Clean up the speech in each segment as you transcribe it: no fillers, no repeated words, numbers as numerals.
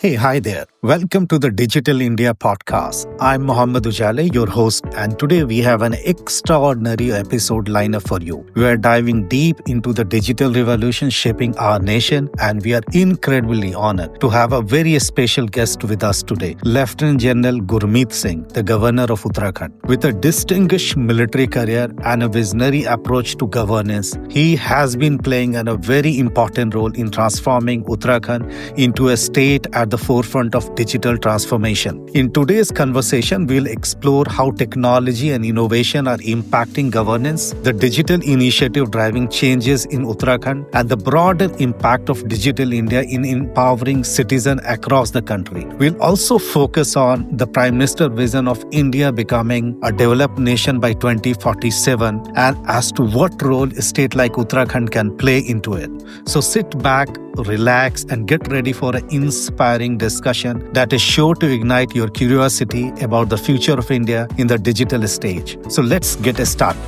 Hey, hi there. Welcome to the Digital India podcast. I'm Mohammed Ujale, your host, and today we have an extraordinary episode lineup for you. We are diving deep into the digital revolution shaping our nation, and we are incredibly honored to have a very special guest with us today, Lieutenant General Gurmeet Singh, the Governor of Uttarakhand. With a distinguished military career and a visionary approach to governance, he has been playing a very important role in transforming Uttarakhand into a state at the forefront of digital transformation. In today's conversation, we'll explore how technology and innovation are impacting governance, the digital initiative driving changes in Uttarakhand, and the broader impact of Digital India in empowering citizens across the country. We'll also focus on the Prime Minister's vision of India becoming a developed nation by 2047 and as to what role a state like Uttarakhand can play into it. So sit back, relax, and get ready for an inspiring discussion that is sure to ignite your curiosity about the future of India in the digital stage. So let's get started.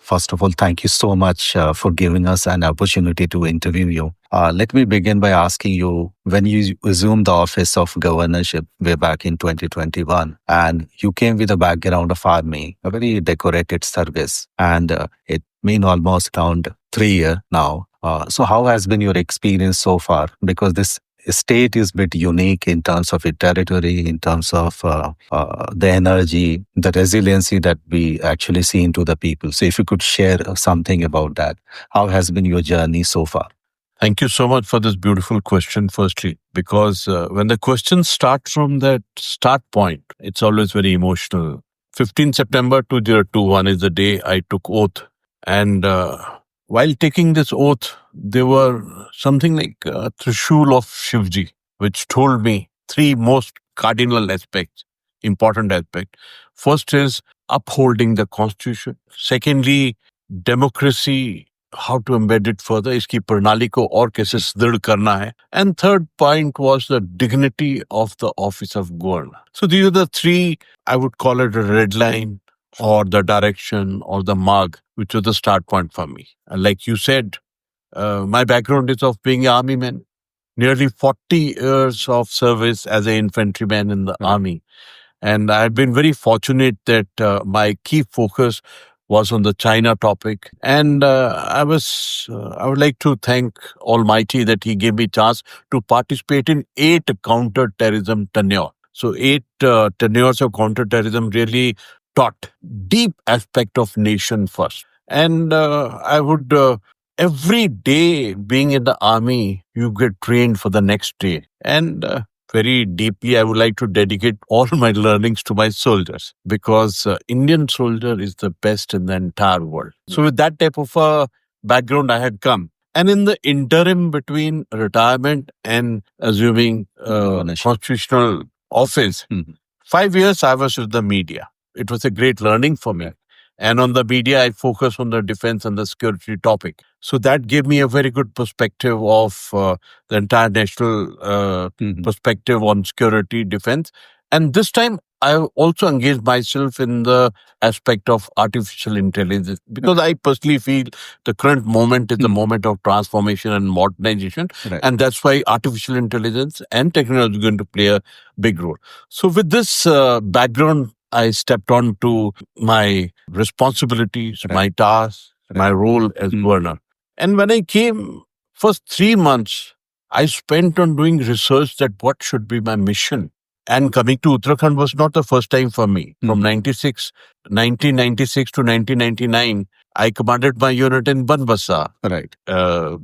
First of all, thank you so much for giving us an opportunity to interview you. Let me begin by asking you, when you assumed the office of governorship way back in 2021, and you came with a background of army, a very decorated service, and it been almost around 3 years now. So how has been your experience so far? Because this state is a bit unique in terms of its territory, in terms of the energy, the resiliency that we actually see into the people. So if you could share something about that, how has been your journey so far? Thank you so much for this beautiful question, firstly, because when the questions start from that start point, it's always very emotional. 15 September 2021 is the day I took oath. And while taking this oath, there were something like a Trishul of Shivji, which told me three most cardinal aspects, important aspects. First is upholding the constitution. Secondly, democracy, how to embed it further, iski pranali ko aur kaise sudhir karna hai. And third point was the dignity of the office of governor. So these are the three, I would call it a red line or the direction or the mark, which was the start point for me. And like you said, my background is of being an army man, nearly 40 years of service as an infantryman in the army. And I've been very fortunate that my key focus was on the China topic. And I would like to thank Almighty that he gave me chance to participate in 8 counter-terrorism tenure. So 8 tenures of counter-terrorism really taught deep aspect of nation first. And I would, every day being in the army, you get trained for the next day. And very deeply, I would like to dedicate all my learnings to my soldiers, because Indian soldier is the best in the entire world. So with that type of a background, I had come. And in the interim between retirement and assuming constitutional office, 5 years I was with the media. It was a great learning for me. And on the media, I focus on the defense and the security topic. So that gave me a very good perspective of the entire national perspective on security, defense. And this time, I also engaged myself in the aspect of artificial intelligence, because I personally feel the current moment is the moment of transformation and modernization. Right. And that's why artificial intelligence and technology are going to play a big role. So with this background, I stepped on to my responsibilities, my tasks, my role as governor. And when I came, first 3 months, I spent on doing research that what should be my mission. And coming to Uttarakhand was not the first time for me. From 1996 to 1999, I commanded my unit in Banbasa,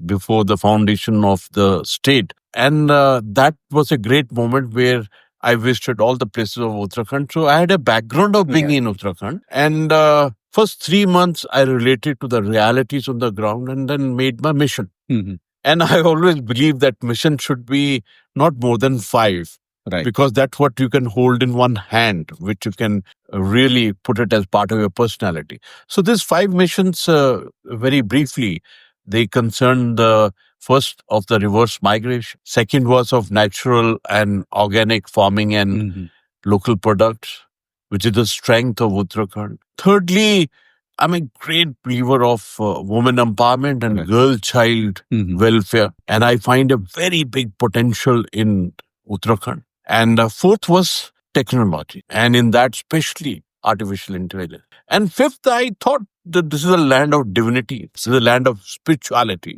before the foundation of the state. And that was a great moment where I visited all the places of Uttarakhand. So I had a background of being in Uttarakhand. And first 3 months, I related to the realities on the ground and then made my mission. And I always believe that mission should be not more than 5. Because that's what you can hold in one hand, which you can really put it as part of your personality. So these 5 missions, very briefly, they concern the first of the reverse migration. Second was of natural and organic farming and local products, which is the strength of Uttarakhand. Thirdly, I'm a great believer of women empowerment and Right. girl child welfare, and I find a very big potential in Uttarakhand. And fourth was technology, and in that, especially artificial intelligence. And fifth, I thought that this is a land of divinity, this is a land of spirituality.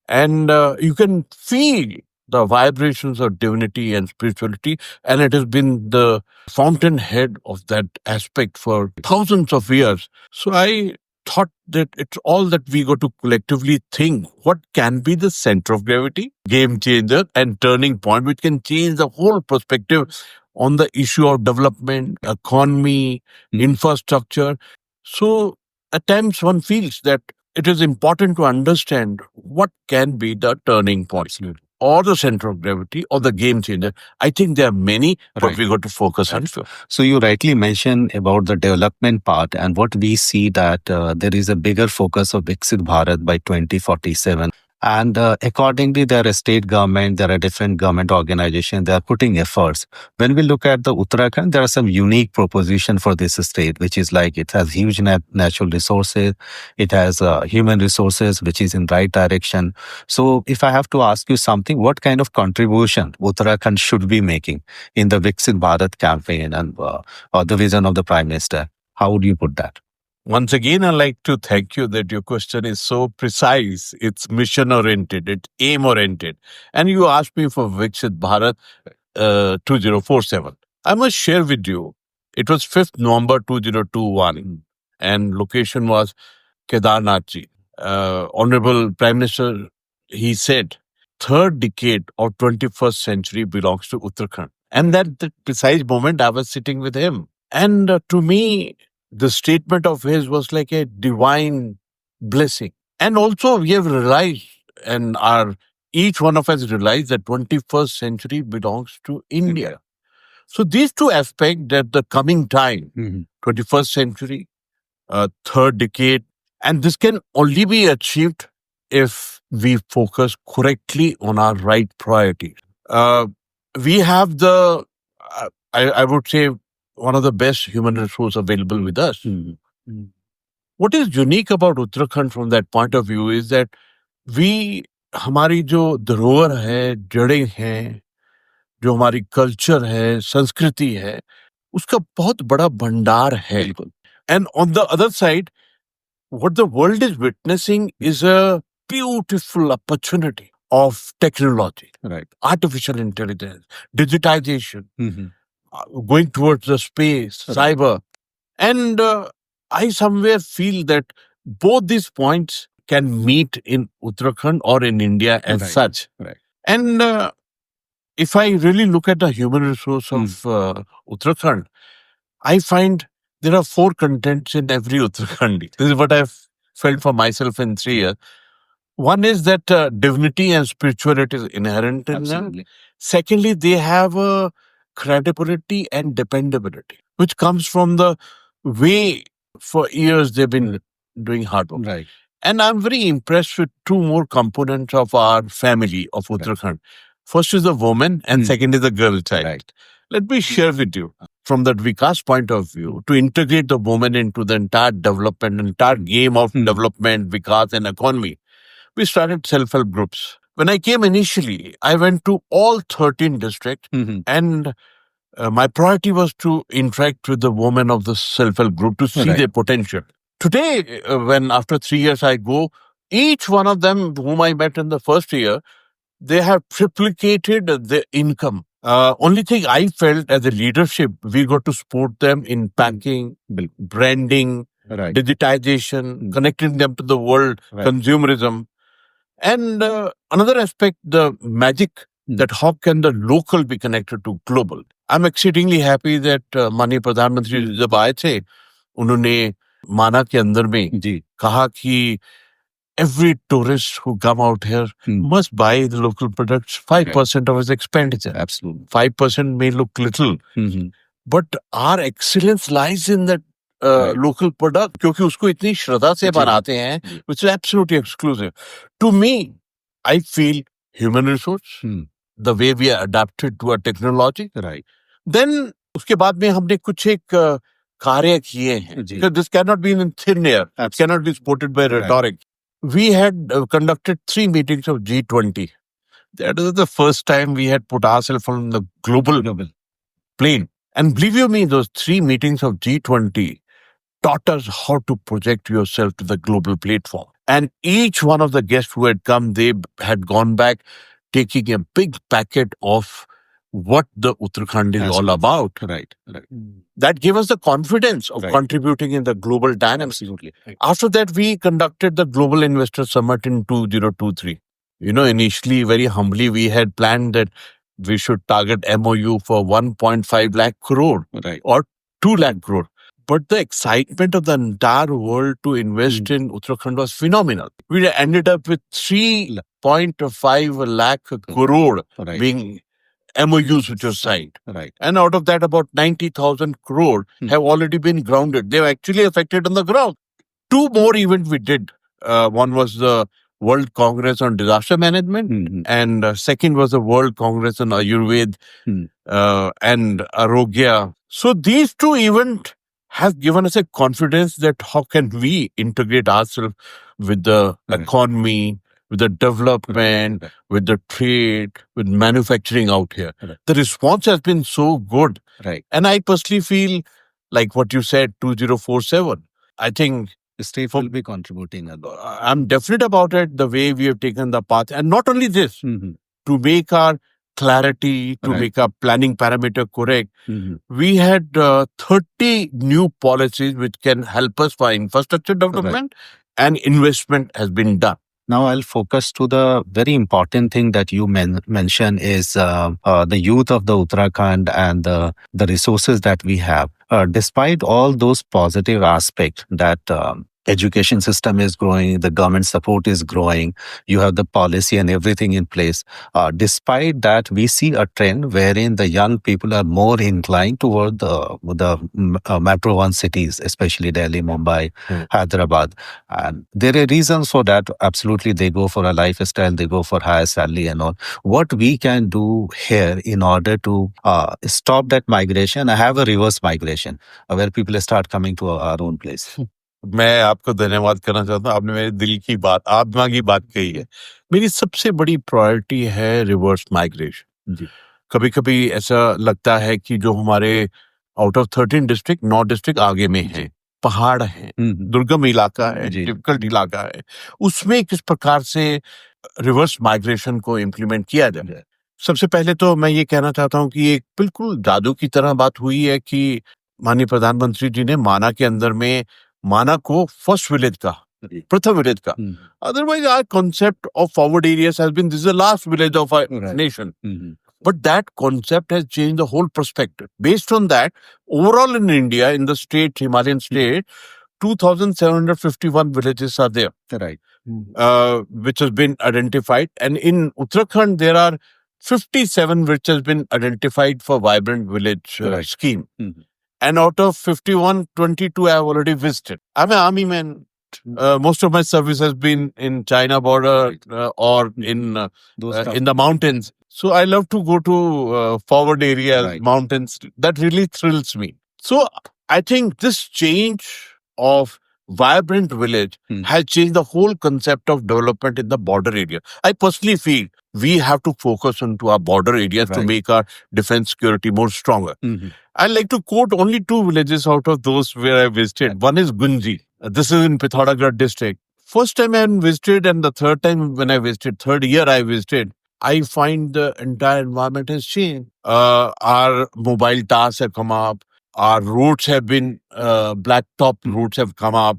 And you can feel the vibrations of divinity and spirituality, and it has been the fountainhead of that aspect for thousands of years. So I thought that it's all that we got to collectively think what can be the center of gravity, game changer, and turning point, which can change the whole perspective on the issue of development, economy, infrastructure. So at times one feels that it is important to understand what can be the turning point. Absolutely. Or the center of gravity or the game changer. I think there are many, but Right. we got to focus on it. So you rightly mentioned about the development part, and what we see that there is a bigger focus of Viksit Bharat by 2047. And accordingly, there are state government, there are different government organizations, they are putting efforts. When we look at the Uttarakhand, there are some unique proposition for this state, which is like it has huge natural resources, it has human resources, which is in right direction. So if I have to ask you something, what kind of contribution Uttarakhand should be making in the Viksit Bharat campaign and or the vision of the Prime Minister? How would you put that? Once again, I'd like to thank you that your question is so precise. It's mission oriented, it's aim oriented. And you asked me for Viksit Bharat 2047. I must share with you, it was 5th November 2021, and location was Kedarnath ji. Honorable Prime Minister, he said, third decade of 21st century belongs to Uttarakhand. And that precise moment, I was sitting with him. And to me, the statement of his was like a divine blessing. And also, we have realized, and each one of us realized that 21st century belongs to India. So these two aspects, that the coming time, 21st century, third decade, and this can only be achieved if we focus correctly on our right priorities. We have I would say, one of the best human resources available with us. What is unique about Uttarakhand from that point of view is that हमारी जो धरोहर है, जड़ें हैं, जो हमारी culture है, संस्कृति है, उसका बहुत बड़ा भंडार है. And on the other side, what the world is witnessing is a beautiful opportunity of technology, Right. artificial intelligence, digitization, going towards the space, cyber. And I somewhere feel that both these points can meet in Uttarakhand or in India as such. Right. And if I really look at the human resource of Uttarakhand, I find there are 4 contents in every Uttarakhandi. This is what I've felt for myself in 3 years. One is that divinity and spirituality is inherent in them. Secondly, they have a credibility and dependability, which comes from the way for years they've been doing hard work. Right. And I'm very impressed with 2 more components of our family of Uttarakhand. First is the woman and second is the girl child. Right. Let me share with you from that Vikas point of view, to integrate the woman into the entire development, entire game of development, Vikas and economy. We started self-help groups. When I came initially, I went to all 13 districts and my priority was to interact with the women of the self-help group to see their potential. Today, when after 3 years I go, each one of them whom I met in the first year, they have triplicated their income. Only thing I felt as a leadership, we got to support them in packing, branding, digitization, connecting them to the world, consumerism. And another aspect, the magic, that how can the local be connected to global. I'm exceedingly happy that माननीय प्रधानमंत्री जब आए थे, उन्होंने माना के अंदर में कहा कि every tourist who come out here must buy the local products, 5% of his expenditure. Absolutely. 5% may look little, but our excellence lies in that local product, क्योंकि उसको इतनी श्रद्धा से बनाते हैं, which is absolutely exclusive. To me, I feel human resource, the way we are adapted to our technology. Right. Then उसके बाद में हमने कुछ एक कार्य किए हैं. जी. Because this cannot be in thin air. It Absolutely. cannot be supported by Right. rhetoric. We had conducted 3 meetings of G20. That is the first time we had put ourselves on the global plane. And believe you me, those 3 meetings of G20 taught us how to project yourself to the global platform. And each one of the guests who had come, they had gone back taking a big packet of what the Uttarakhand is all about. Right. That gave us the confidence of Right. contributing in the global dynamics. Absolutely. Right. After that, we conducted the Global Investor Summit in 2023. Initially, very humbly, we had planned that we should target MOU for 1.5 lakh crore Right. or 2 lakh crore. But the excitement of the entire world to invest in Uttarakhand was phenomenal. We ended up with 3.5 lakh crore Right. being MOUs which were signed. Right. And out of that, about 90,000 crore have already been grounded. They've actually affected on the ground. 2 more events we did. One was the World Congress on Disaster Management, and second was the World Congress on Ayurveda and Arogya. So these 2 events have given us a confidence that how can we integrate ourselves with the economy, with the development, with the trade, with manufacturing out here. The response has been so good. Right. And I personally feel like what you said, 2047. I think The state will be contributing a lot. I'm definite about it, the way we have taken the path. And not only this, to make our clarity, to Right. make our planning parameter correct, we had 30 new policies which can help us for infrastructure development and investment has been done. Now I'll focus to the very important thing that you mentioned is the youth of the Uttarakhand and the resources that we have. Despite all those positive aspects that education system is growing, the government support is growing, you have the policy and everything in place. Despite that, we see a trend wherein the young people are more inclined toward the Metro 1 cities, especially Delhi, Mumbai, Hyderabad. And there are reasons for that. Absolutely, they go for a lifestyle, they go for higher salary and all. What we can do here in order to stop that migration, I have a reverse migration where people start coming to our own place. मैं आपको धन्यवाद करना चाहता हूँ. आपने मेरे दिल की बात, आत्मा की बात कही है. मेरी सबसे बड़ी प्रायोरिटी है रिवर्स माइग्रेशन. कभी कभी ऐसा लगता है कि जो हमारे आउट ऑफ 13 डिस्ट्रिक्ट 9 डिस्ट्रिक्ट आगे में हैं, पहाड़ हैं, दुर्गम इलाका है, डिफिकल्ट इलाका है, उसमें किस प्रकार से रिवर्स माइग्रेशन को इम्प्लीमेंट किया जाए. सबसे पहले तो मैं ये कहना चाहता हूँ कि एक बिल्कुल जादू की तरह बात हुई है कि माननीय प्रधानमंत्री जी ने माना के अंदर में माना को फर्स्ट विलेज का, प्रथम विलेज का. Otherwise, our concept of forward areas has been this is the last village of our nation. But that concept has changed the whole perspective. Based on that, overall in India, in the state, Himalayan state, 2,751 villages are there. Right. Which has been identified. And in Uttarakhand, there are 57 which has been identified for vibrant village scheme. And out of 51, 22 I have already visited. I'm an army man. Most of my service has been in China border or in the mountains. So I love to go to forward areas, mountains. That really thrills me. So I think this change of vibrant village has changed the whole concept of development in the border area. I personally feel we have to focus on to our border areas to make our defense security more stronger. I'd like to quote only 2 villages out of those where I visited. One is Gunji. This is in Pithoragarh district. First time I visited and the third time when I visited, third year I visited, I find the entire environment has changed. Our mobile towers have come up. Our roads have been, blacktop roads have come up.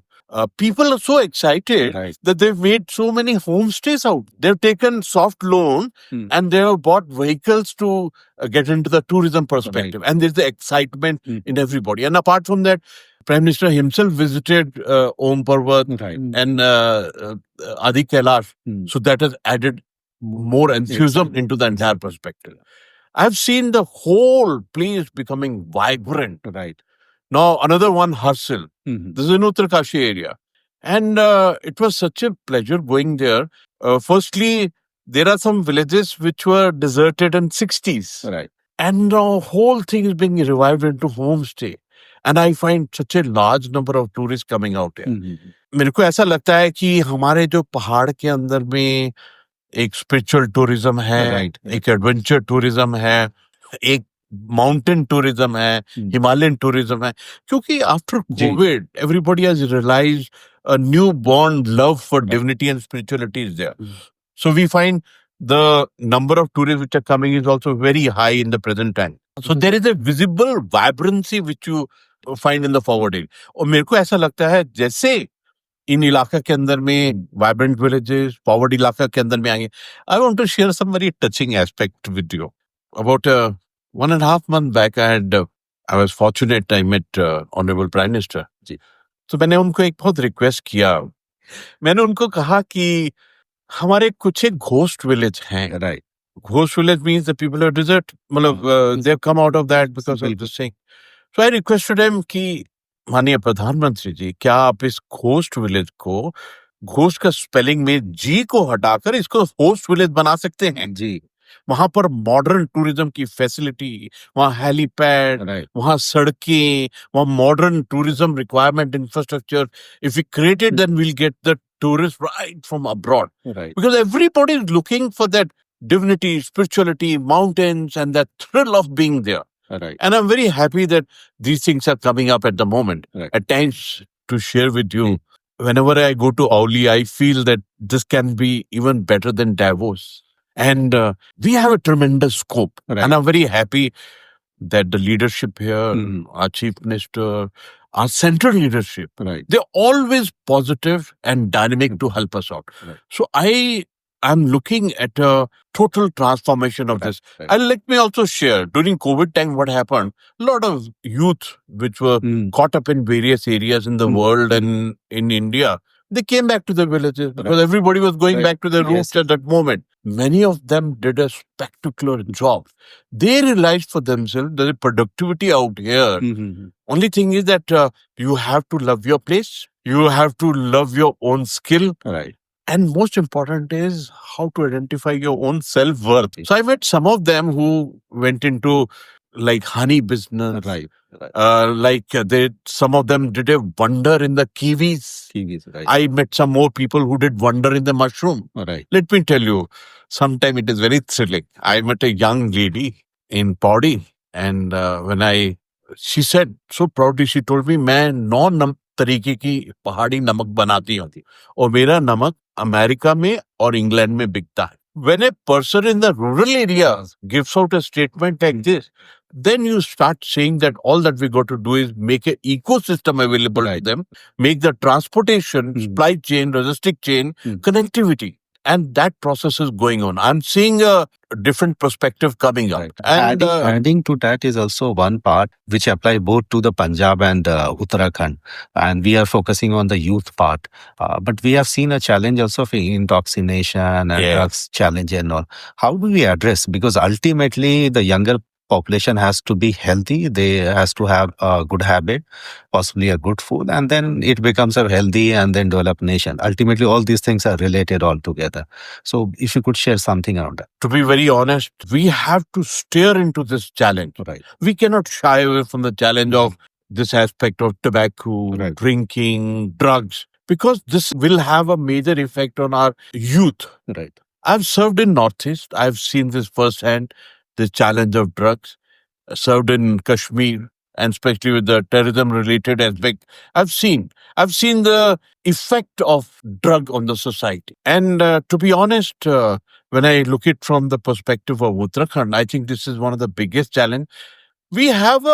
People are so excited that they've made so many homestays out. They've taken soft loan and they have bought vehicles to get into the tourism perspective. And there's the excitement in everybody. And apart from that, Prime Minister himself visited Om Parvat and Adi Kailash. So that has added more enthusiasm into the entire perspective. I've seen the whole place becoming vibrant. Now, another one, Harsil. This is in Uttarkashi area. And it was such a pleasure going there. Firstly, there are some villages which were deserted in 60s. And the whole thing is being revived into homestay. and I find such a large number of tourists coming out here. Mhm. मेरे को ऐसा लगता है कि हमारे जो पहाड़ के अंदर में एक स्पिरिचुअल टूरिज्म है, Right. एक एडवेंचर टूरिज्म है, एक माउंटेन टूरिज्म है, हिमालयन टूरिज्म है, क्योंकि आफ्टर जी। COVID everybody has realized a newborn love for divinity and spirituality is there. So we find the number of tourists which are coming is also very high in the present time. So there is a visible vibrancy which you find in the forwarding. और मेरे को ऐसा लगता है जैसे इन इलाका के अंदर में वाइब्रेंट विलेजेस फॉरवर्ड इलाका के अंदर में आएंगे. I want to share some very touching aspect with you. About 1.5 months back I was fortunate I met honorable prime minister. जी. तो मैंने उनको एक बहुत रिक्वेस्ट किया. मैंने उनको कहा कि हमारे कुछ एक घोस्ट विलेज हैं. Right. Ghost village means the people are desert. मतलब they've come out of that because of this thing. So I requested him कि माननीय प्रधानमंत्री जी, क्या आप इस घोस्ट विलेज को, घोस्ट का स्पेलिंग में जी को हटाकर इसको होस्ट विलेज बना सकते हैं. जी. वहां पर मॉडर्न टूरिज्म की फैसिलिटी, वहां हेलीपैड, Right. वहां सड़कें, वहां modern tourism requirement infrastructure. If we created then we'll get the tourists right from abroad, Right. because everybody is looking for that divinity, spirituality, mountains, and that thrill of being there. Right. And I'm very happy that these things are coming up at the moment. Right. At times, to share with you, whenever I go to Auli, I feel that this can be even better than Davos. And we have a tremendous scope. Right. And I'm very happy that the leadership here, Mhm. our chief minister, our central leadership, Right. they're always positive and dynamic to help us out. Right. So I'm looking at a total transformation of this. Right. And let me also share, during COVID time, what happened, a lot of youth which were caught up in various areas in the world and in India, they came back to their villages because everybody was going Right. back to their roots at that moment. Many of them did a spectacular job. They realized for themselves that the productivity out here, Mhm. only thing is that you have to love your place. You have to love your own skill. Right. And most important is how to identify your own self-worth. So I met some of them who went into like honey business. Right. Right. Some of them did a wonder in the kiwis. TVs. Right. I met some more people who did wonder in the mushroom. Right. Let me tell you, sometime it is very thrilling. I met a young lady in Paudi, and she said so proudly, she told me, मैं 9 तरीके की पहाड़ी नमक बनाती हूँ और मेरा नमक अमेरिका में और इंग्लैंड में बिकता है. When a person in the rural area gives out a statement like this, then you start saying that all that we got to do is make an ecosystem available to them, make the transportation, supply chain, logistic chain, connectivity. And that process is going on. I'm seeing a different perspective coming up. Right. And Adding to that is also one part which apply both to the Punjab and Uttarakhand. And we are focusing on the youth part. But we have seen a challenge also of intoxication and drugs challenge and all. How do we address? Because ultimately the younger population has to be healthy. They has to have a good habit, possibly a good food, and then it becomes a healthy and then developed nation. Ultimately, all these things are related all together. So if you could share something around that. to be very honest, we have to steer into this challenge. Right. We cannot shy away from the challenge of this aspect of tobacco, Right. drinking, drugs, because this will have a major effect on our youth. Right. I've served in Northeast. I've seen this firsthand, the challenge of drugs. I served in Kashmir, and especially with the terrorism-related aspect. I've seen the effect of drug on the society. And to be honest, when I look it from the perspective of Uttarakhand, I think this is one of the biggest challenge. We have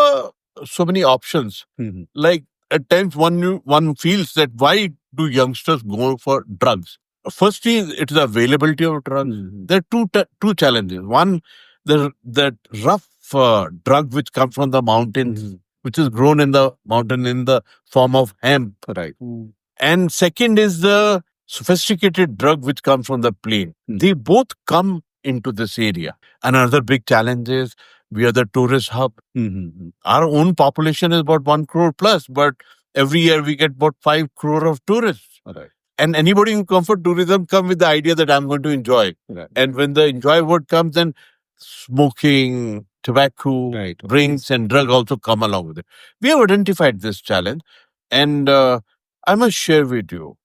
so many options. Mhm. Like at times one feels that why do youngsters go for drugs? Firstly, it is availability of drugs. Mhm. There are two challenges. One, that rough drug which comes from the mountains, which is grown in the mountain in the form of hemp. Right. And second is the sophisticated drug which comes from the plain. They both come into this area. Another big challenge is we are the tourist hub. Mhm. Our own population is about 1 crore plus, but every year we get about 5 crore of tourists. Right. And anybody who comes for tourism come with the idea that I'm going to enjoy. Right. And when the enjoy word comes, then smoking, tobacco, Right. drinks, and drug also come along with it. We have identified this challenge, and I must share with you.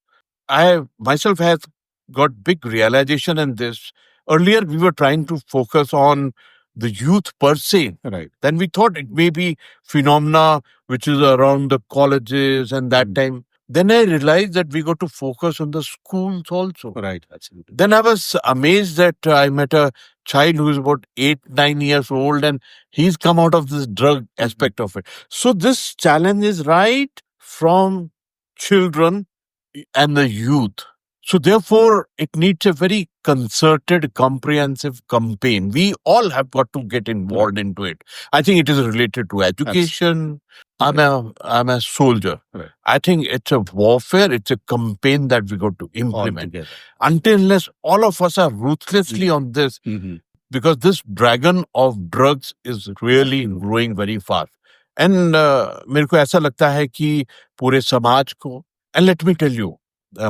I myself have got big realization in this. Earlier, we were trying to focus on the youth per se. Right. Then we thought it may be phenomena which is around the colleges and that time. Then I realized that we got to focus on the schools also. Right. Absolutely. Then I was amazed that I met a child who is about 8, 9 years old, and he's come out of this drug aspect of it. So this challenge is right from children and the youth. So therefore, it needs a very concerted, comprehensive campaign. We all have got to get involved into it. I think it is related to education. I'm a soldier. Right. I think it's a warfare. It's a campaign that we got to implement. Altogether. Until unless all of us are ruthlessly on this, because this dragon of drugs is really growing very fast. And मेरे को ऐसा लगता है कि पूरे समाज को, and let me tell you,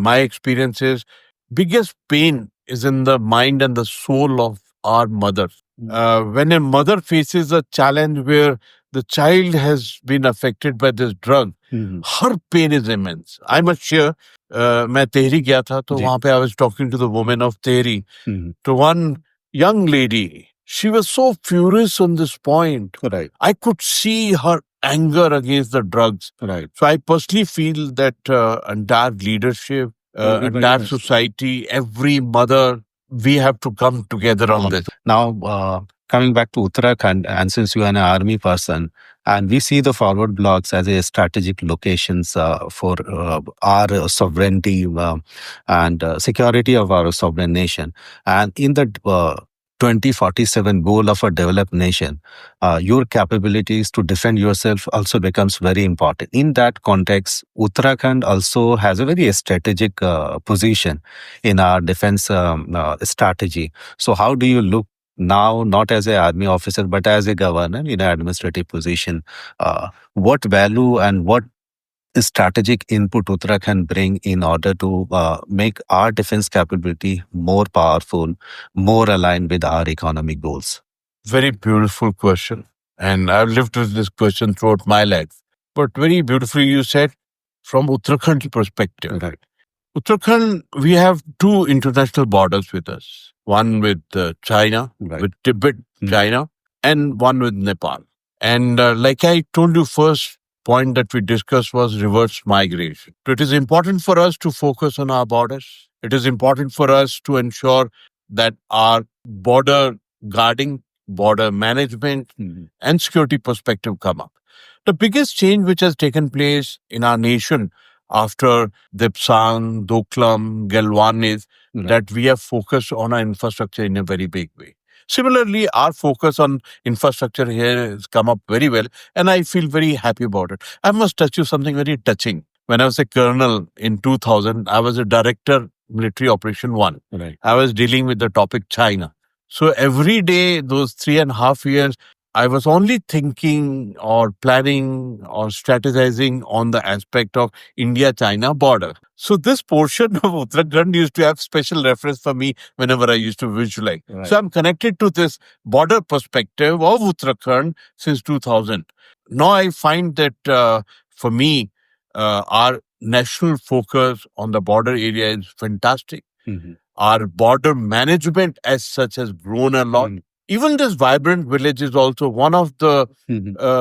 my experience is biggest pain is in the mind and the soul of our mothers. When a mother faces a challenge where the child has been affected by this drug, her pain is immense. I must share, मैं तेहरी गया था तो जी. वहां पे I was talking to the women of Tehri. To one young lady, she was so furious on this point. Right. I could see her anger against the drugs. Right. So I personally feel that entire leadership, Everybody entire has- society, every mother, we have to come together on this. Now, coming back to Uttarakhand, and since you are an army person, and we see the forward blocks as a strategic locations for our sovereignty and security of our sovereign nation, and in the 2047 goal of a developed nation, your capabilities to defend yourself also becomes very important. In that context, Uttarakhand also has a very strategic position in our defense strategy. So how do you look now, not as an army officer, but as a governor in an administrative position? What value and what strategic input Uttarakhand bring in order to make our defense capability more powerful, more aligned with our economic goals? Very beautiful question. And I've lived with this question throughout my life. But very beautifully, you said from Uttarakhand perspective. Right. Uttarakhand, we have two international borders with us. One with China, Right. with Tibet, Mm. China, and one with Nepal. And like I told you, first point that we discussed was reverse migration. So it is important for us to focus on our borders. It is important for us to ensure that our border guarding, border management, and security perspective come up. The biggest change which has taken place in our nation after Dipsang, Doklam, Galwan is Right. that we have focused on our infrastructure in a very big way. Similarly, our focus on infrastructure here has come up very well, and I feel very happy about it. I must touch you something very touching. When I was a colonel in 2000, I was a director, military operation 1. Right. I was dealing with the topic China. So every day, those 3.5 years, I was only thinking or planning or strategizing on the aspect of India-China border. So this portion of Uttarakhand used to have special reference for me whenever I used to visualize. Right. So I'm connected to this border perspective of Uttarakhand since 2000. Now I find that for me, our national focus on the border area is fantastic. Our border management as such has grown a lot. Even this vibrant village is also one of the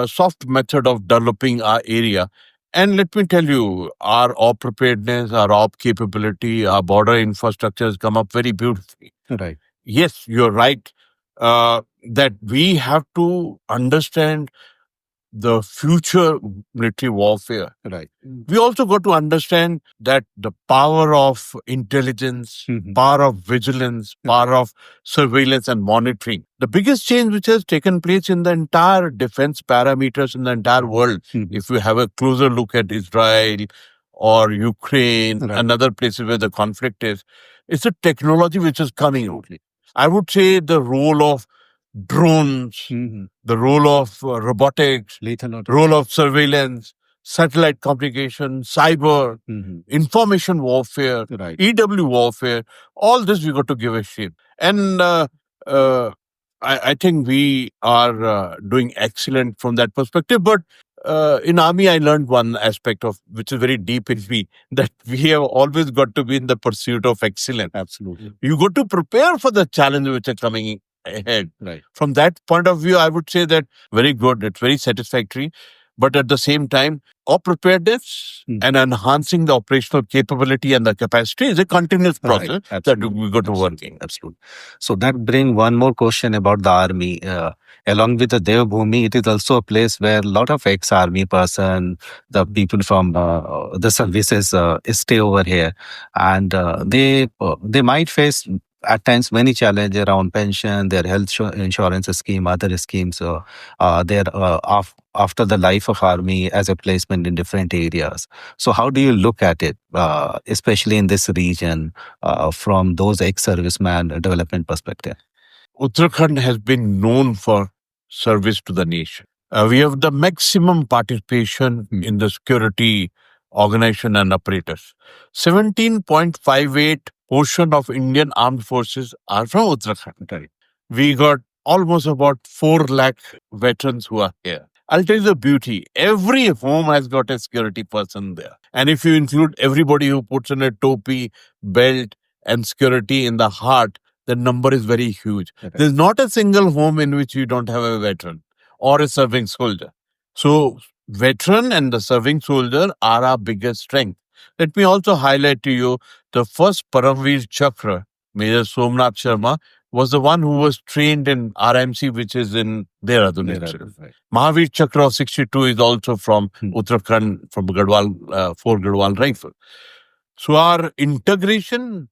soft method of developing our area. And let me tell you, our op preparedness, our op capability, our border infrastructure has come up very beautifully. Right. Yes, you're right that we have to understand the future military warfare. Right. We also got to understand that the power of intelligence, power of vigilance, power of surveillance and monitoring. The biggest change which has taken place in the entire defense parameters in the entire world, if you have a closer look at Israel or Ukraine Right. and other places where the conflict is, it's a technology which is coming out. I would say the role of drones, the role of robotics, Lethal role of surveillance, satellite communication, cyber, information warfare, Right. EW warfare, all this we got to give a shape. And I think we are doing excellent from that perspective. But in army, I learned one aspect of which is very deep in me, that we have always got to be in the pursuit of excellence. Absolutely. You got to prepare for the challenges which are coming ahead. Right. From that point of view, I would say that very good. It's very satisfactory. But at the same time, our preparedness and enhancing the operational capability and the capacity is a continuous process that we got to working. Absolutely. So that bring one more question about the army. Along with the Devbhoomi, it is also a place where a lot of ex-army person, the people from the services stay over here, and they might face at times many challenges around pension, their health insurance scheme, other schemes, their after the life of army as a placement in different areas. So how do you look at it, especially in this region, from those ex-serviceman development perspective? Uttarakhand has been known for service to the nation. We have the maximum participation in the security organization and apparatus. 17.58% of Indian armed forces are from Uttarakhand. Right. We got almost about 4 lakh veterans who are here. I'll tell you the beauty. Every home has got a security person there. And if you include everybody who puts on a topi, belt, and security in the heart, the number is very huge. Okay. There's not a single home in which you don't have a veteran or a serving soldier. So, veteran and the serving soldier are our biggest strength. Let me also highlight to you the first Paramveer Chakra, Major Somnath Sharma, was the one who was trained in RMC, which is in Dehradun. Right. Mahavir Chakra of 62 is also from Uttarakhand, from Garhwal, Fort Garhwal Rifle. So our integration,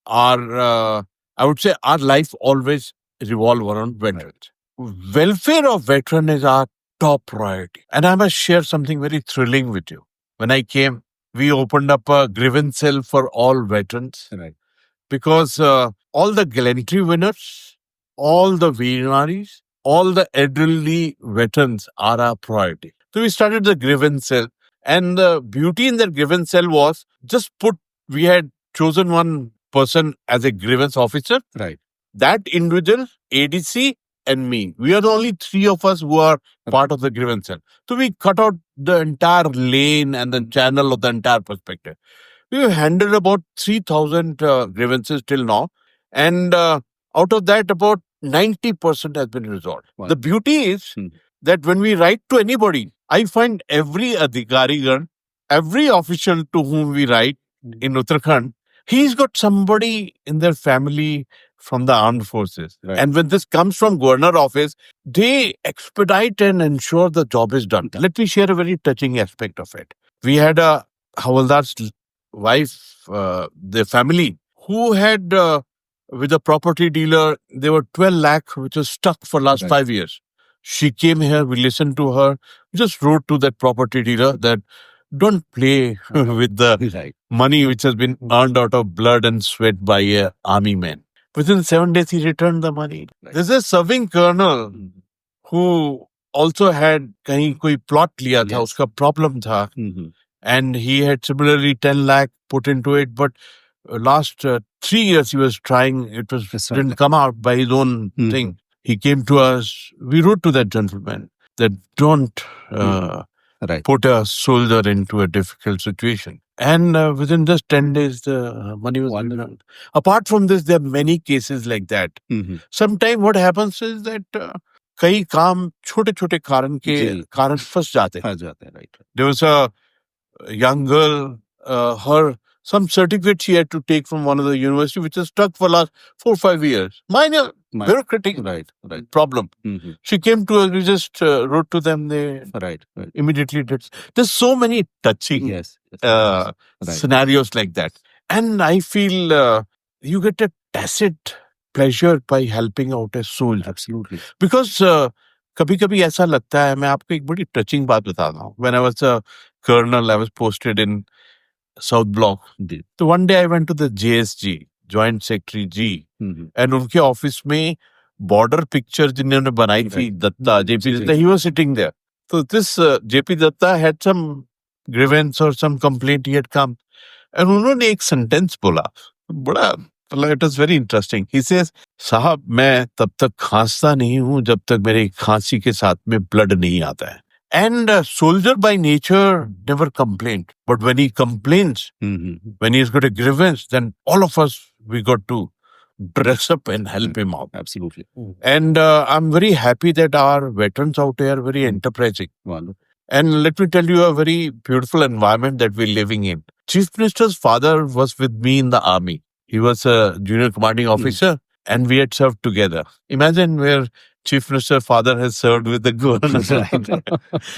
I would say our life always revolve around veterans. Right. Welfare of veteran is our top priority. And I must share something very thrilling with you. When I came, we opened up a grievance cell for all veterans. Right. Because all the gallantry winners, all the Veernaris, all the elderly veterans are our priority. So we started the grievance cell. And the beauty in the grievance cell was we had chosen one person as a grievance officer. Right. That individual, ADC, and me. We are the only 3 of us who are part of the grievance cell. So we cut out the entire lane and the channel of the entire perspective. We have handled about 3,000 grievances till now. And out of that, about 90% has been resolved. Wow. The beauty is that when we write to anybody, I find every adhikarigan, every official to whom we write in Uttarakhand, he's got somebody in their family from the armed forces. Right. And when this comes from governor office, they expedite and ensure the job is done. Let me share a very touching aspect of it. We had a Havaldar's wife, the family, who had with a property dealer, there were 12 lakh, which was stuck for last 5 years. She came here, we listened to her, we just wrote to that property dealer that don't play with the money which has been earned out of blood and sweat by a army man. Within 7 days, he returned the money. Right. There's a serving colonel who also had kahin koi plot liya tha, uska problem tha. And he had similarly 10 lakh put into it. But last 3 years he was trying, didn't come out by his own thing. He came to us, we wrote to that gentleman that don't put a soldier into a difficult situation. And within just 10 days, the money was given. Apart from this, there are many cases like that. Sometimes what happens is that कई काम छोटे-छोटे कारण फंस जाते हैं. Right. There was a young girl, some certificate she had to take from one of the university, which is stuck for last 4 or 5 years. Minor bureaucratic problem. She came to us, we just wrote to them, they immediately did. There's so many touching scenarios like that. And I feel you get a tacit pleasure by helping out a soul. Absolutely. Because कभी-कभी ऐसा लगता है, मैं आपको एक बड़ी touching बात बताता हूँ. When I was a colonel, I was posted in South Block. So one day I went to the JSG, Joint Secretary G, and उनके ऑफिस में border picture जिन्होंने बनाई थी, Dutta, JP Datta, he was sitting there. So this JP Datta had some grievance or some complaint he had come. And उन्होंने एक sentence बोला, बड़ा It was very interesting. He says, साहब मैं तब तक खांसता नहीं हूं जब तक मेरे खांसी के साथ में blood नहीं आता है. And a soldier by nature never complained. But when he complains, when he's got a grievance, then all of us, we got to dress up and help him out. Absolutely. And I'm very happy that our veterans out there are very enterprising. Wonderful. And let me tell you a very beautiful environment that we're living in. Chief Minister's father was with me in the army. He was a junior commanding officer and we had served together. Imagine where Chief Minister's father has served with the governor.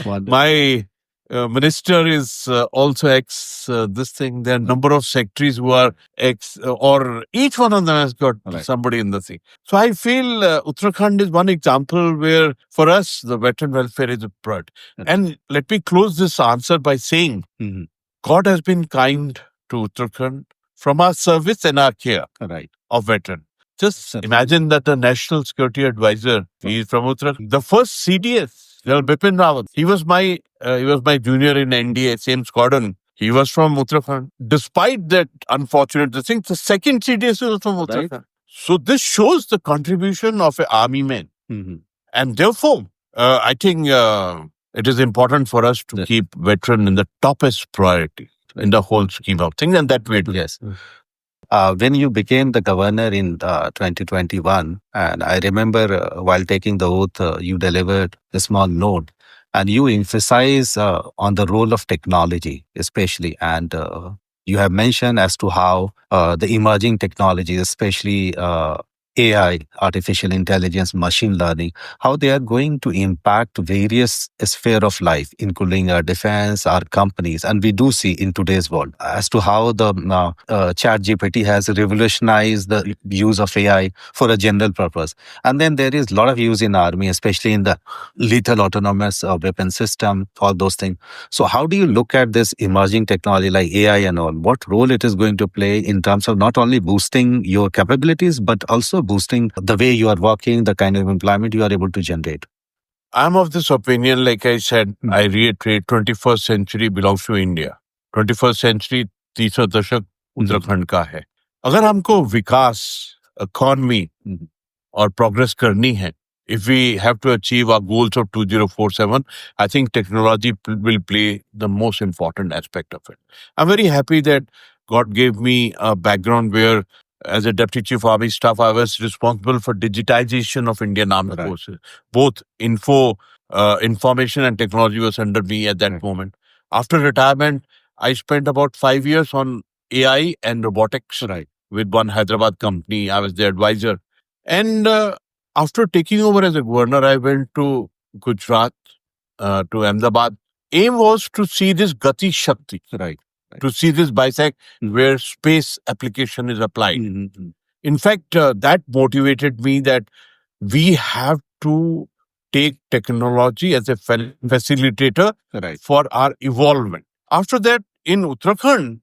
Wonderful. My minister is also ex this thing. There are a number of secretaries who are ex, or each one of them has got Right. somebody in the thing. So I feel Uttarakhand is one example where for us the veteran welfare is a pride. Right. And let me close this answer by saying Mhm. God has been kind to Uttarakhand from our service and our care Right. of veteran. Just Certainly. imagine that the National Security Advisor, he is from Uttarakhand. The first CDS, General Bipin Rawat, he was my junior in NDA, same squadron. He was from Uttarakhand. Despite that unfortunate thing, the second CDS was from Uttarakhand. Right. So this shows the contribution of an army man. Mhm. And therefore, I think it is important for us to Yes. keep veteran in the topest priority in the whole scheme of things, and that way to Yes. When you became the governor in 2021, and I remember while taking the oath, you delivered a small note and you emphasize on the role of technology, especially. And you have mentioned as to how the emerging technologies, especially AI, artificial intelligence, machine learning, how they are going to impact various sphere of life, including our defense, our companies. And we do see in today's world as to how the chat GPT has revolutionized the use of AI for a general purpose. And then there is a lot of use in army, especially in the lethal autonomous weapon system, all those things. So how do you look at this emerging technology like AI and all? What role it is going to play in terms of not only boosting your capabilities, but also boosting the way you are working, the kind of employment you are able to generate? I'm of this opinion, like I said, I reiterate, 21st century belongs to India. 21st century, तीसरा दशक उत्तराखंड का है. अगर हमको विकास, economy और progress करनी है, if we have to achieve our goals of 2047, I think technology will play the most important aspect of it. I'm very happy that God gave me a background where as a Deputy Chief Army Staff, I was responsible for digitization of Indian Armed Right. Forces. Both information and technology was under me at that Right. moment. After retirement, I spent about 5 years on AI and robotics Right. with one Hyderabad company. I was the advisor. And after taking over as a governor, I went to Gujarat, to Ahmedabad. Aim was to see this Gati Shakti, Right. to see this bisect where space application is applied. Mhm. In fact, that motivated me that we have to take technology as a facilitator Right. for our evolvement. After that, in Uttarakhand,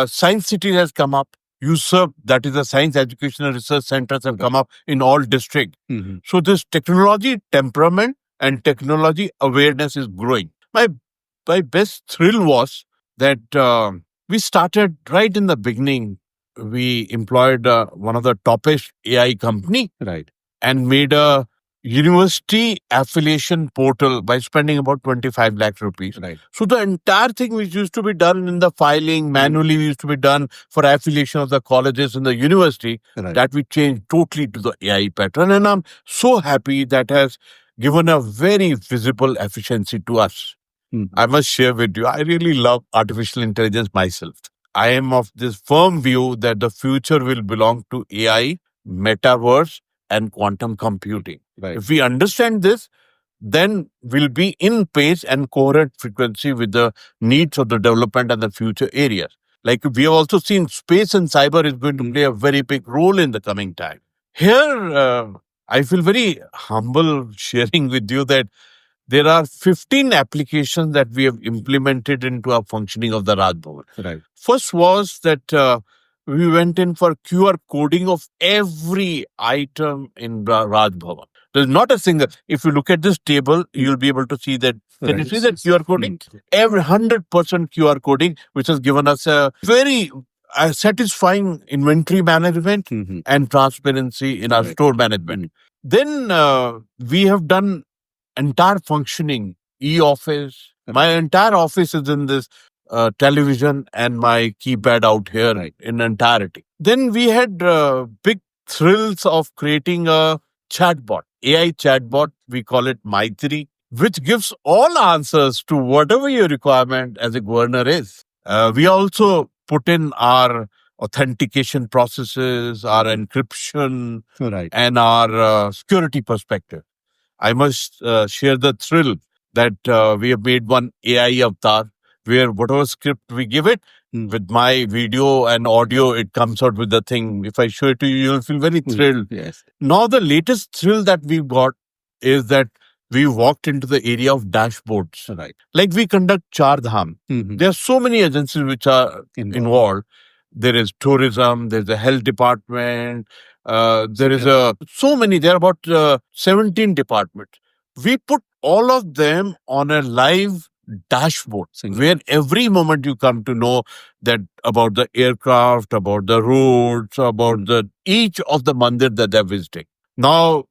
Science City has come up. USERP, that is the Science Education and Research Centers, have come up in all districts. Mhm. So this technology temperament and technology awareness is growing. My best thrill was that we started right in the beginning. We employed one of the toppest AI company Right. and made a university affiliation portal by spending about 25 lakh rupees. Right. So the entire thing which used to be done in the filing manually used to be done for affiliation of the colleges and the university, Right. that we changed totally to the AI pattern. And I'm so happy that has given a very visible efficiency to us. Mhm. I must share with you, I really love artificial intelligence myself. I am of this firm view that the future will belong to AI, metaverse, and quantum computing. Right. If we understand this, then we'll be in pace and coherent frequency with the needs of the development and the future areas. Like we have also seen space and cyber is going to play a very big role in the coming time. Here, I feel very humble sharing with you that there are 15 applications that we have implemented into our functioning of the Raj Bhavan. Right. First was that we went in for QR coding of every item in Raj Bhavan. There's not a single. If you look at this table, you'll be able to see that. Can you Right. see that QR coding? Mm. Every 100% QR coding, which has given us a very satisfying inventory management Mhm. and transparency in our Right. store management. Then we have done entire functioning e-office. My entire office is in this television and my keypad out here Right. in entirety. Then we had big thrills of creating a chatbot, AI chatbot. We call it Maitri, which gives all answers to whatever your requirement as a governor is. We also put in our authentication processes, our encryption, Right. and our security perspective. I must share the thrill that we have made one AI avatar where whatever script we give it, Mm. with my video and audio, it comes out with the thing. If I show it to you, you'll feel very thrilled. Yes. Now, the latest thrill that we've got is that we walked into the area of dashboards. Right. Like we conduct Char Dham. Mhm. There are so many agencies which are involved. There is tourism, there's a health department, there is so many, there are about 17 departments. We put all of them on a live dashboard where every moment you come to know that about the aircraft, about the roads, about the each of the mandir that they're visiting. Now,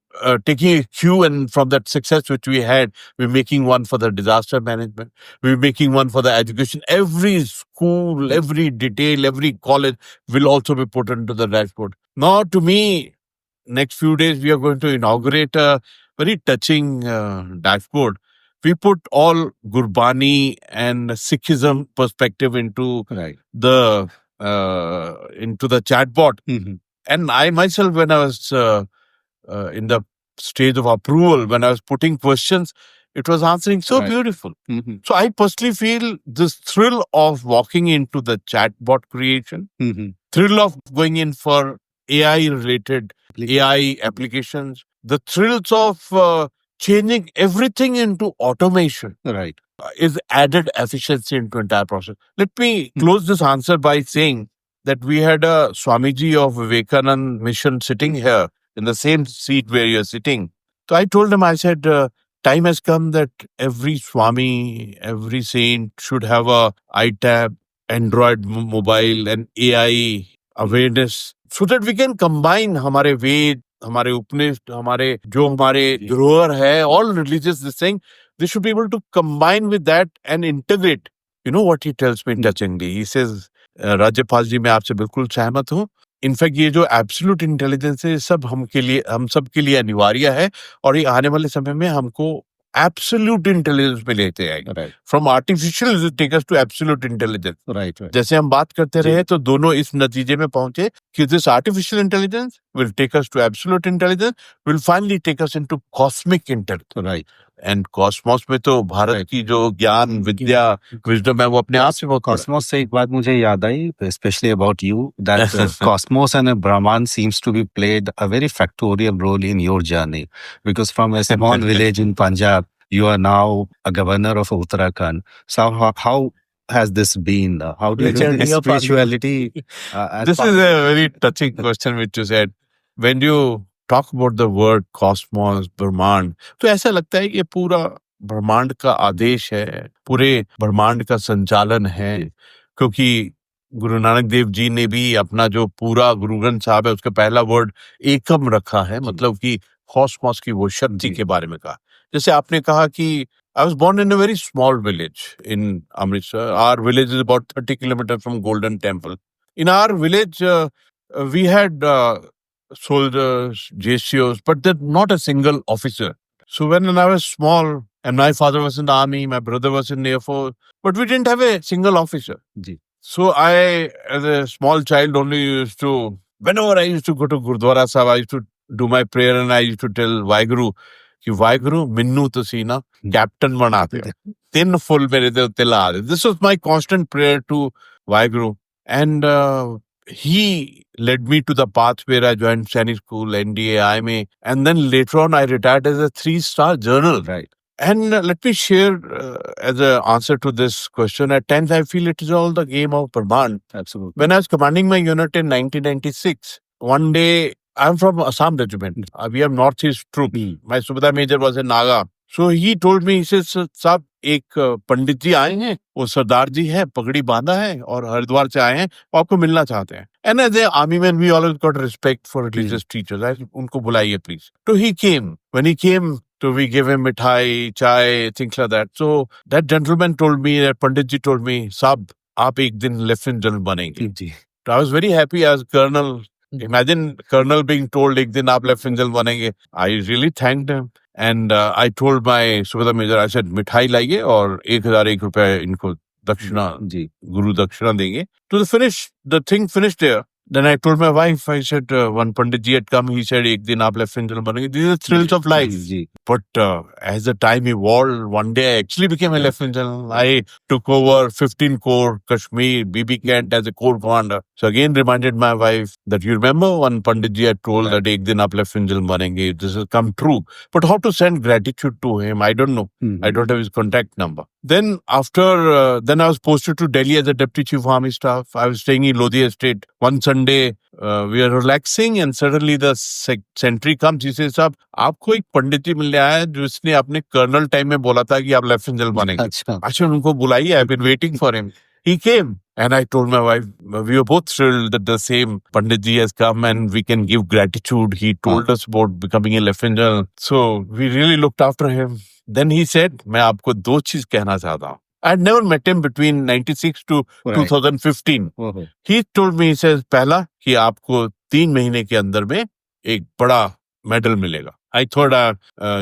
taking a cue and from that success which we had, we're making one for the disaster management. We're making one for the education. Every school, every detail, every college will also be put into the dashboard. Now, to me, next few days, we are going to inaugurate a very touching dashboard. We put all Gurbani and Sikhism perspective into Right. the chatbot. Mhm. And I myself, when I was in the stage of approval, when I was putting questions, it was answering so Right. beautiful. Mhm. So I personally feel this thrill of walking into the chatbot creation, Mhm. thrill of going in for AI related AI applications, the thrills of changing everything into automation Right. is added efficiency into entire process. Let me close this answer by saying that we had a Swamiji of Vivekanand mission sitting here in the same seat where you're sitting. So I told him, I said, time has come that every Swami, every saint should have a iTab, Android mobile, and AI awareness so that we can combine हमारे वेद, हमारे उपनिषद, हमारे जो हमारे धरोहर है, all religious this thing, they should be able to combine with that and integrate. You know what he tells me touchingly? He says, राज्यपाल जी मैं आपसे बिल्कुल सहमत हूँ. इनफैक्ट ये जो एब्सोल्यूट इंटेलिजेंस है ये सब हम सब के लिए अनिवार्य है और ये आने वाले समय में हमको एब्सोल्यूट इंटेलिजेंस में लेते आएगा. From artificial take us to absolute intelligence. Right. जैसे हम बात करते रहे तो दोनों इस नतीजे में पहुंचे कि this artificial intelligence will take us to absolute intelligence, will finally take us into cosmic intelligence. Right. And cosmos में तो भारत की जो ज्ञान विद्या विजडम है वो अपने आप से बहुत बड़ा है. Cosmos से एक बात मुझे याद आई, especially about you, that Cosmos and Brahman seems to be played a very factorial role in your journey, because from a small village in Punjab, you are now a governor of Uttarakhand. So how has this been? How do you Journey do of spirituality? This is a very touching question which you said. When you talk about the word cosmos, ब्रह्मांड, तो ऐसा लगता है कि ये पूरा ब्रह्मांड का आदेश है, पूरे ब्रह्मांड का संचालन है, क्योंकि गुरु नानक देव जी ने भी अपना जो पूरा गुरु ग्रंथ साहब है उसका पहला वर्ड एकम रखा है, मतलब कि कॉस्मोस की वो शक्ति के बारे में कहा. जैसे आपने कहा कि I was born in a very small village in Amritsar. Our village is about 30 kilometers from Golden Temple. In our village, we had soldiers, JCOs, but there's not a single officer. So when I was small, and my father was in the army, my brother was in the Air Force, but we didn't have a single officer. Ji. So I, as a small child, only used to, whenever I used to go to Gurdwara Sahib, I used to do my prayer and I used to tell Vaheguru, कि वाहिगुरु मिन्नू तुसी ना captain बना दे, 3 full मेरे दे उत्ते ला दे. This was my constant prayer to Vaheguru, and he led me to the path where I joined Sainik School, NDA, IMA, and then later on I retired as a 3-star journal. Right. And let me share as an answer to this question. At times I feel it is all the game of Brahman. Absolutely. When I was commanding my unit in 1996, one day I'm from Assam regiment. We have Northeast troops. My Subedar Major was in Naga. So he told me, he says, साहब एक पंडित जी आए हैं, वो सरदार जी है, पगड़ी बांधा है और हरिद्वार से आए हैं, वो आपको मिलना चाहते हैं. And as an army man, we always got respect for religious teachers. I said, उनको बुलाइए please. So he came. When he came, so we gave him mithai, chai, things like that. So that gentleman told me, that Pandit ji told me, साहब आप एक दिन lieutenant general बनेंगे. जी. So I was very happy as colonel. Imagine colonel being told एक दिन आप lieutenant general बनेंगे. I really thanked him. And I told my Subedar Major, I said, मिठाई लाइए और 1001 रुपए इनको दक्षिणा, जी. गुरु दक्षिणा देंगे. To the finish, the thing finished there. Then I told my wife, I said, one Pandit ji had come, he said, एक दिन आप लेफ्टिनेंट जनरल बनेंगे. These are thrills of life. जी. But as the time evolved, one day I actually became a lieutenant general. I took over 15 Corps, Kashmir, BB Kent as a Corps commander. So again reminded my wife that you remember when Pandit ji had told that ek din aap lieutenant general banenge. This has come true. But how to send gratitude to him, I don't know. I don't have his contact number. Then after, then I was posted to Delhi as a deputy chief of army staff. I was staying in Lodi Estate. One Sunday, we are relaxing and suddenly the sentry comes. He says, साहब आपको एक पंडित जी मिलने आया है जिसने अपने colonel time में बोला था कि आप लेफ्टिनेंट जनरल बनेंगे. अच्छा उनको बुलाइए. I've been waiting for him. He came and I told my wife, we were both thrilled that the same Pandit ji has come and we can give gratitude. He told us about becoming a lieutenant general. So we really looked after him. Then he said, मैं आपको दो चीज कहना चाहता हूँ. I had never met him between 96 to 2015. He told me, he says, पहला कि आपको 3 महीने के अंदर में एक बड़ा medal मिलेगा. I thought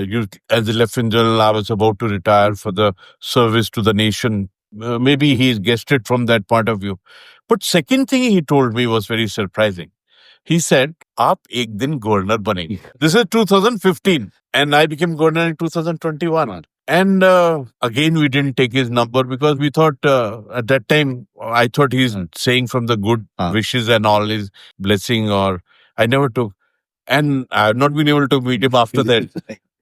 you, as a lieutenant general, I was about to retire for the service to the nation. Maybe he's guessed it from that point of view. But second thing he told me was very surprising. He said, आप एक दिन governor बनेंगे. This is 2015 and I became governor in 2021. And again, we didn't take his number because we thought at that time, I thought he's saying from the good wishes and all his blessing, or I never took. And I have not been able to meet him after that.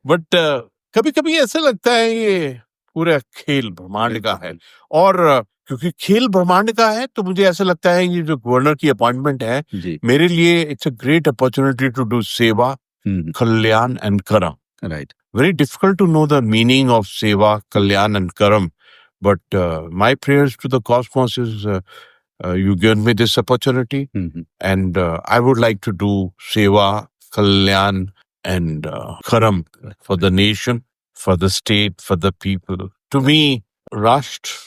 But कभी-कभी ऐसा लगता है ये पूरा खेल ब्रह्मांड का है. और क्योंकि खेल ब्रह्मांड का है तो मुझे ऐसा लगता है ये जो गवर्नर की अपॉइंटमेंट है मेरे लिए it's a great opportunity to do seva, kalyan and karam. Right. Very difficult to know the meaning of Seva, Kalyan and Karam. But my prayers to the cosmos is you given me this opportunity and I would like to do Seva, Kalyan and Karam for the nation, for the state, for the people. To me, Rashtra,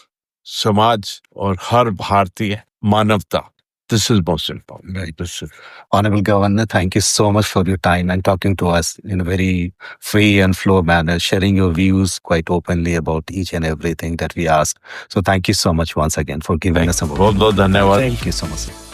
Samaj or Har Bhartiya, Manavta. This is most important. Right. This is. Honorable Governor, thank you so much for your time and talking to us in a very free and flow manner, sharing your views quite openly about each and everything that we asked. So thank you so much once again for giving us a moment. बहुत-बहुत धन्यवाद. Thank you so much.